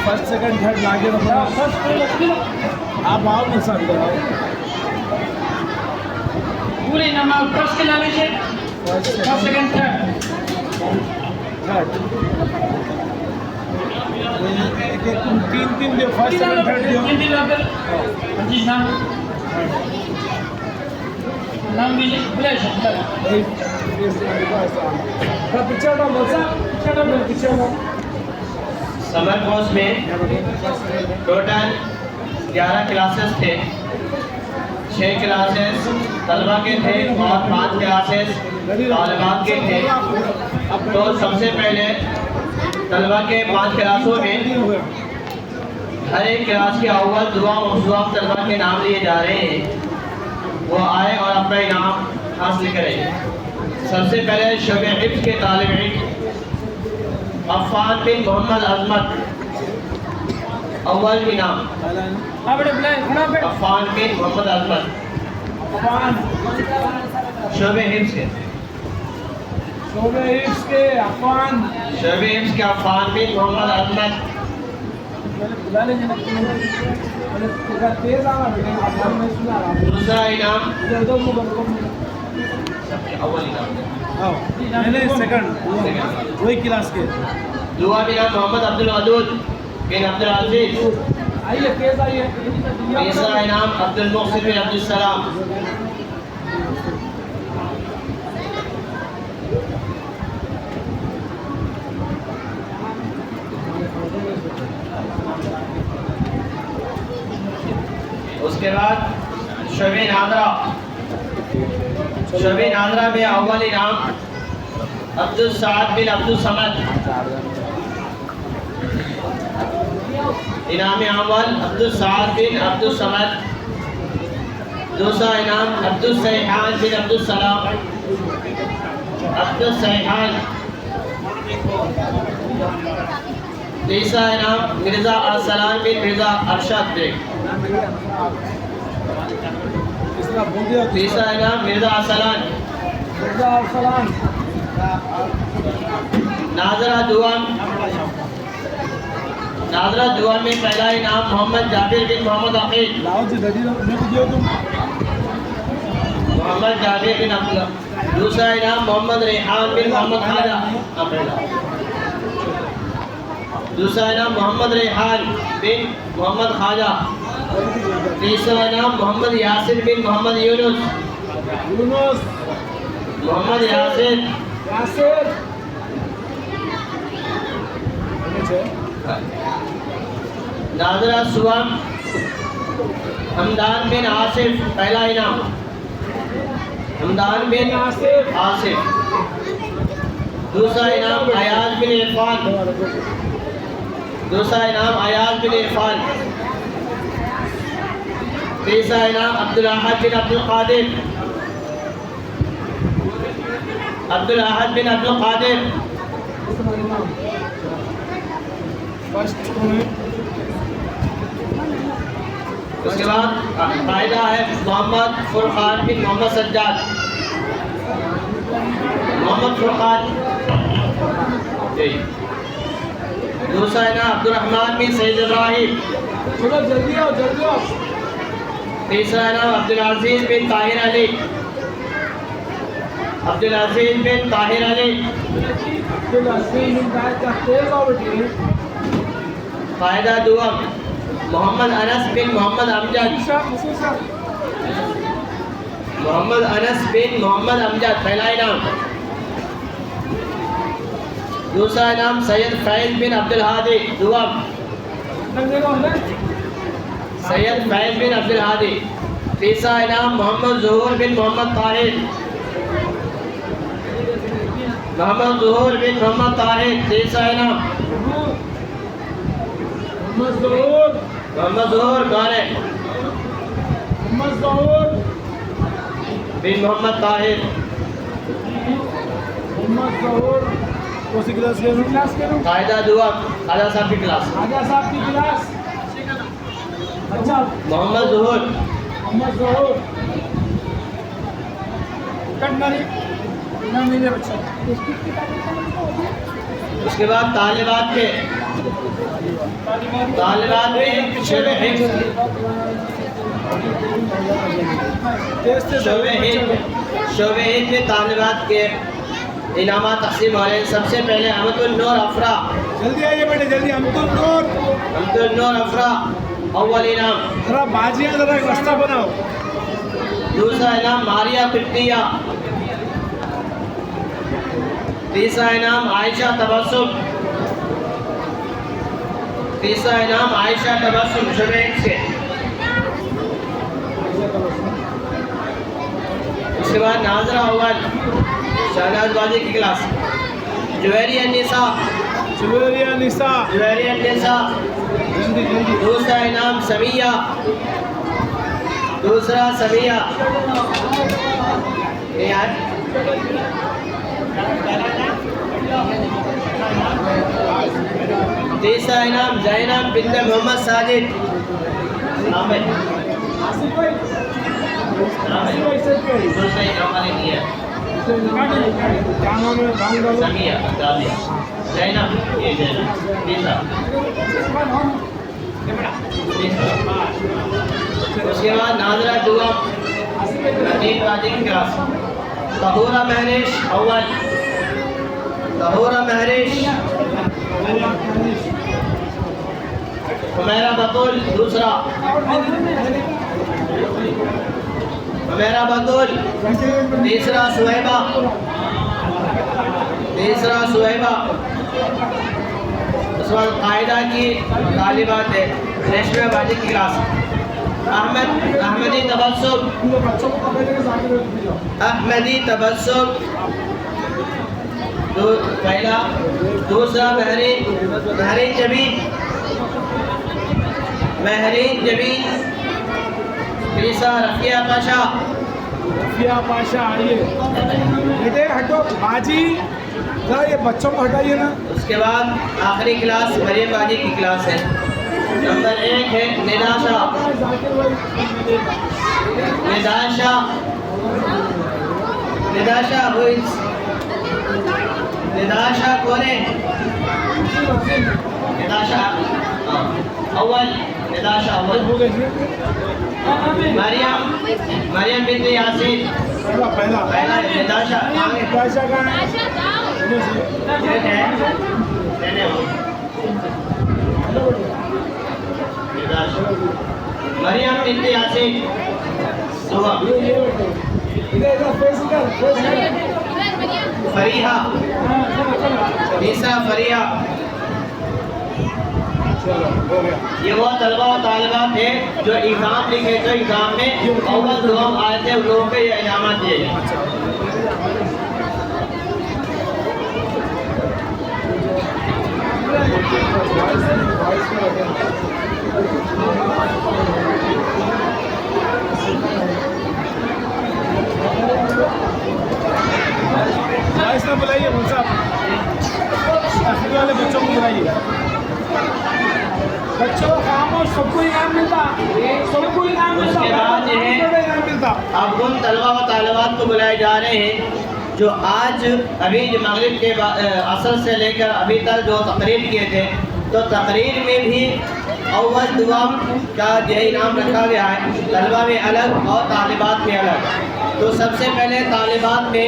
First second third लागे आप आओ नहीं सकते पूरे नाम फर्स्ट के नाम से फर्स्ट सेकंड थर्ड तीन जो फर्स्ट सेकंड थर्ड जो जी नाम नाम भी बोले समर कोर्स में टोटल 11 क्लासेस थे। 6 क्लासेस तलबा के थे और 5 क्लासेस तालिबात के थे। तो सबसे पहले तलबा के 5 क्लासों में हर एक क्लास के अव्वल दुआ मौजूद तलबा के नाम लिए जा रहे हैं। वो आए और अपना इनाम हासिल करें। सबसे पहले शोबे हिफ्ज़ के तालिब इल्म अफ़ान बिन मोहम्मद अज़मत, अव्वल इनाम अफ़ान बिन मोहम्मद अज़मत शोबे हिफ्ज़ के अफ़ान बिन मोहम्मद अज़मत। दूसरा इनाम अव्वल इनाम सेकंड वही क्लास के दुआ इनाम मोहम्मद अब्दुल वदूद बिन अब्दुल अजीज। तीसरा इनाम अब्दुल मुहसिन बिन अब्दुल सलाम। उसके बाद शोबे नादरा में अव्वल इनाम अब्दुल साद बिन अब्दुल समद। इनाम अव्वल अब्दुल साद बिन अब्दुल समद। दूसरा इनाम अब्दुल सैहान बिन अब्दुल सलाम। अब्दुल सैहान। तीसरा इनाम मिर्ज़ा अरसलान बिन मिर्ज़ा अरशद बेग। तीसरा इनाम मिर्ज़ा अरसलान। नाजरा दुआ में पहला इनाम मोहम्मद जाबिर बिन मोहम्मद अकील। मोहम्मद जाबिर बिन अब्दुल्ला। दूसरा इनाम मोहम्मद रेहान बिन मोहम्मद खाजा। दूसरा इनाम मोहम्मद रेहान बिन मोहम्मद खाजा। तीसरा इनाम मोहम्मद यासिर बिन मोहम्मद यूनुस। मोहम्मद यासिर। नाजरा सुवम हमदान बिन आसिफ, पहला इनाम हमदान बिन आसिफ। दूसरा इनाम अयाज बिन इरफान। दूसरा इनाम अयाज बिन इरफान। तीसरा इनाम अब्दुल अहद बिन अब्दुल कादिर। अब्दुल अहद बिन अब्दुल कादिर। उसके बाद कायदा है मोहम्मद फुरकान बिन मोहम्मद सज्जाद। मोहम्मद फुरकान। दूसरा इनाम अब्दुर्रहमान बिन सैयद इब्राहिम। जल्दी आओ। तीसरा इनाम अब्दुल अजीज बिन ताहिर अली। अब्दुल अजीज बिन ताहिर अली। फायदा दुआ मोहम्मद अनस बिन मोहम्मद अमजद। मोहम्मद अनस बिन मोहम्मद अमजद, पहला इनाम। दूसरा इनाम सैयद फैज बिन अब्दुल हादी। दुआ सैयद फैज बिन अब्दुल हादी। तीसरा इनाम मोहम्मद ज़ुहूर बिन मोहम्मद ताहिर। मोहम्मद ज़ुहूर बिन मोहम्मद ताहिर। तीसरा इनाम मोहम्मद ज़ुहूर कौन है? बिन मोहम्मद ताहिर। मोहम्मद जहूर कौन सी क्लास के हैं? कायदा दुआ खाजा साहब की क्लास। आजा साहब की क्लास। अच्छा मोहम्मद जहूर। मोहम्मद जहूर कटनारी ना मिले बच्चा। उसके बाद तालिबात में शोबे हिफ्ज़ में तालिबात के इनामात तकसीम हो रहे हैं। सबसे पहले अहमदुल नूर अफरा। जल्दी आइए बेटे जल्दी। अब्दुल नूर अफरा अव्वल इनाम। जरा बाजियाँ जरा एक रास्ता बनाओ। दूसरा इनाम मारिया पिट्टिया। तीसरा इनाम आयशा तबस्सुम। शोबे से। उसके बाद नाजरा अव्वल शहनाज बाजी की क्लास। जुवेरिया निसा। जल्दी जल्दी। दूसरा इनाम समिया। ये यार तीसरा इनाम जैनब बिन्त मोहम्मद साजिद। दूसरा इनाम वाले दिया क्या नाम है? समिया दादिया जैनब। ये जैनब तीसरा। उसके बाद नाजरा दुआ नदीम राजी की क्लास। तहूरा महरिश अव्वल। हुमैरा बतूल दूसरा। तीसरा सुहैबा। उस वक्त कायदा की तालिबात है। रेशमा बाजी की क्लास। अहमदी तबस्सुम पहला। दूसरा महरीन जबीन। तीसरा रफिया पाशा। आइए बेटे हटो बाजी जरा ये बच्चों को हटाइए ना। उसके बाद आखिरी क्लास मरियम बाजी की क्लास है। नंबर 1 है निदाशा कौन है? अव्वल। मरियम बिन्त यासीन। पहला निदाशा मरियम बिन्त यासीन। फरीहा। तीसरा फरीहा। ये वो तलबा और तालिबात थे जो एग्जाम लिखे थे। एग्जाम में अव्वल दुआम आए थे, उन लोगों को ये इनामात दिए गए। बुलाइए वाले बच्चों को बुलाइए। बच्चों खामोश, सबको इनाम मिलता। उसके बाद जो है अब उन तलबा व तालिबात को बुलाए जा रहे हैं जो आज अभी मगरिब के असर से लेकर अभी तक जो तकरीर किए थे। तो तकरीर में भी अव्वल दुआम का जो इनाम रखा गया है, तलबा में अलग और तालिबात में अलग। तो सबसे पहले तालिबात में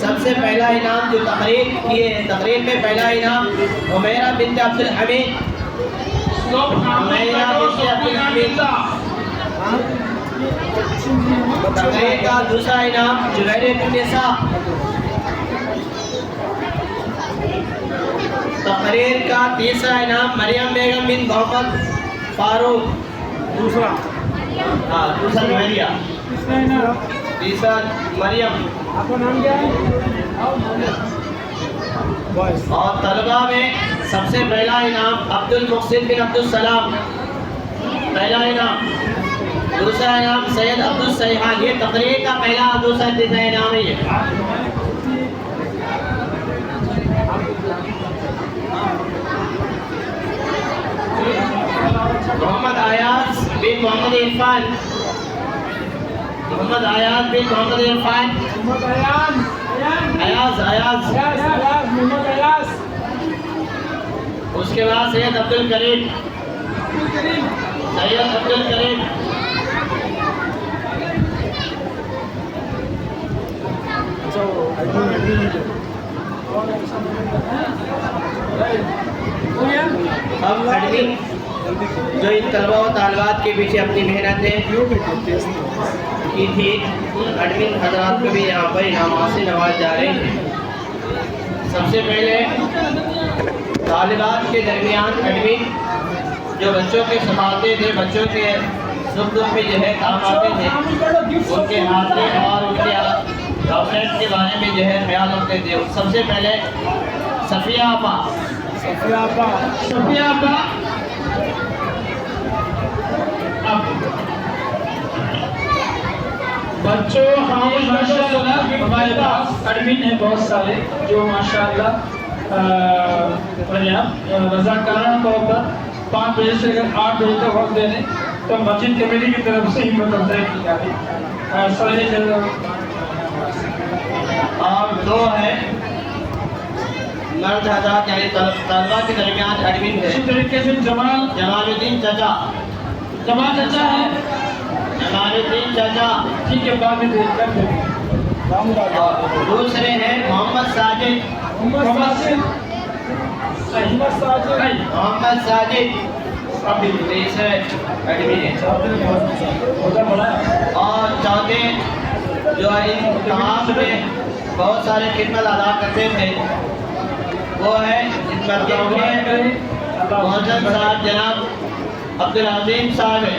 सबसे पहला इनाम जो तकरीर किए हैं, तकरीर में पहला इनाम हुमैरा बिन्त अब्दुल हमीद। तकरीर का दूसरा इनाम जुवैरियतुन्निसा। तकरीर का तीसरा इनाम मरियम बेगम बिन मोहम्मद फारूक। दूसरा जुवैरिया। तीसरा मरियम। आपका नाम क्या है? और तलबा में सबसे पहला इनाम अब्दुल मुहसिन बिन अब्दुल सलाम। पहला इनाम दूसरा इनाम सैयद अब्दुल सैहान, ये तकरीर का पहला और दूसरा तीसरा इनाम है ये। मोहम्मद आयाज बिन मोहम्मद इरफान, मोहम्मद आयाज बिन मोहम्मद इरफान, अयाज अयाज, मोहम्मद अयाज। उसके बाद सैयद अब्दुल करीम, सैयद अब्दुल करीम, अब एडमिन जो इन तलबा और तालिबात के पीछे अपनी मेहनतें की थी, एडमिन हजरात को भी यहाँ पर इनामात से नवाज जा रहे हैं। सबसे पहले तालिबात के दरमियान एडमिन जो बच्चों के संभालते थे, बच्चों के सुख दुख में जो है काम आते थे, उनके हाथले और उनके डॉक्यूमेंट के बारे में जो है ख्याल रखते थे। सबसे पहले सफिया आपा, सफिया आपा, सफिया आपा। बच्चों हमें माशाल्लाह हमारे पास एडमिन है बहुत सारे जो माशाल्लाह रज़ाकाराना तौर पर 5 बजे से लेकर 8 बजे तक वक्त दे दें, तो मस्जिद कमेटी की तरफ से ही मतलब तय की जा रही है। और दो है मर्द हजरात यानी तलबा के दरमियान एडमिन है। इसी तरीके से जमालुद्दीन चाचा, जमाल चाचा है, जमालुद्दीन चाचा, ठीक है, बाद में देख कर और दूसरे हैं मोहम्मद साजिद, मोहम्मद साजिद अभी तीसरे एडमिन है। और चौथे जो इन तमाम में बहुत सारे खिदमत अदा करते थे वो है मोहम्मद साहब जनाब अब्दुल अजीम साहब है।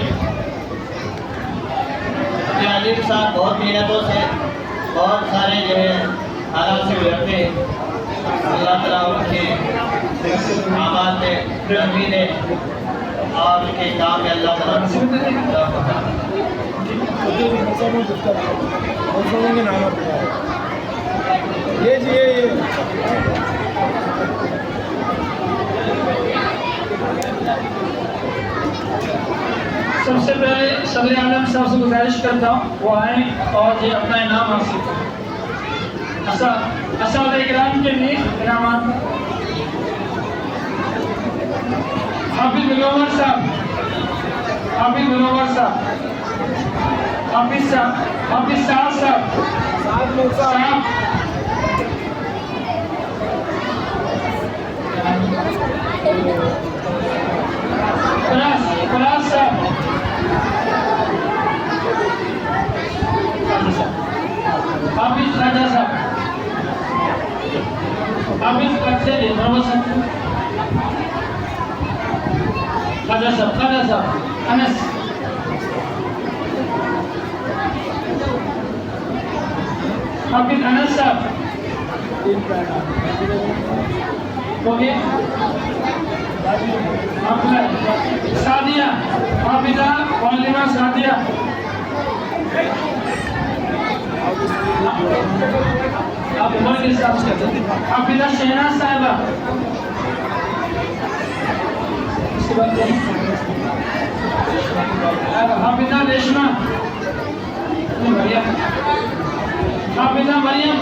अब्दुल अजीम साहब बहुत मेहनतों से बहुत सारे जो है हालात से गुजरते हैं। अल्लाह ताला उनके आवाज़ में तरक्की दे और उनके काम में अल्लाह ताला ये सबसे पहले सल्ले आलम साहब से गुजारिश करता हूँ वो आए और ये अपना इनाम हासिल करें। इकराम के लिए इनामात हाफिज मुनव्वर साहब, हाफिज मुनव्वर साहब, हाफिज साहब, हाफिज साहब साहब, फराज साहब, हाफिज राजा साहब, हाफिज अक्षय खाजा साहब, अनस, हाफिज अनस साहब हो गए। सादिया, हाफिजा मौलिमा सादिया, आप उम्र के हिसाब से कहते हैं। हाफिजा शहनाज साहिबा, इसके बाद हाफिजा रेशमा, हाफिजा मरियम,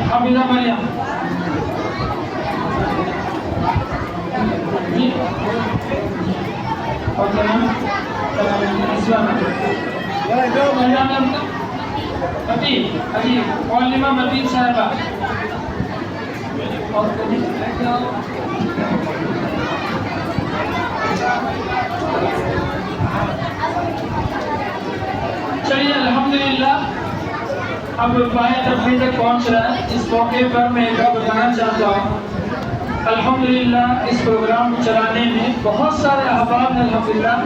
हाफिजा मरियम, और क्या नाम? मौलिमा मतीन साहिबा, चलिए अल्हम्दुलिल्लाह अब रुपये तकरीर तक पहुँच रहा है। इस मौके पर मैं एक बात बताना चाहता हूँ, अल्हम्दुलिल्लाह इस प्रोग्राम को चलाने में बहुत सारे अहबाब ने अल्हम्दुलिल्लाह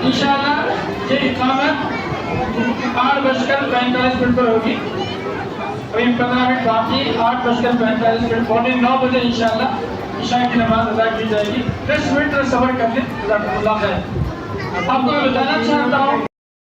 इंशाअल्लाह ये इकामत 8:45 पर होगी। अभी 15 मिनट बाकी, 8:45 पौने 9 बजे इंशाल्लाह ईशा की नमाज अदा की जाएगी। 10 मिनट सब्र कर लें। आपको मैं बताना चाहता हूँ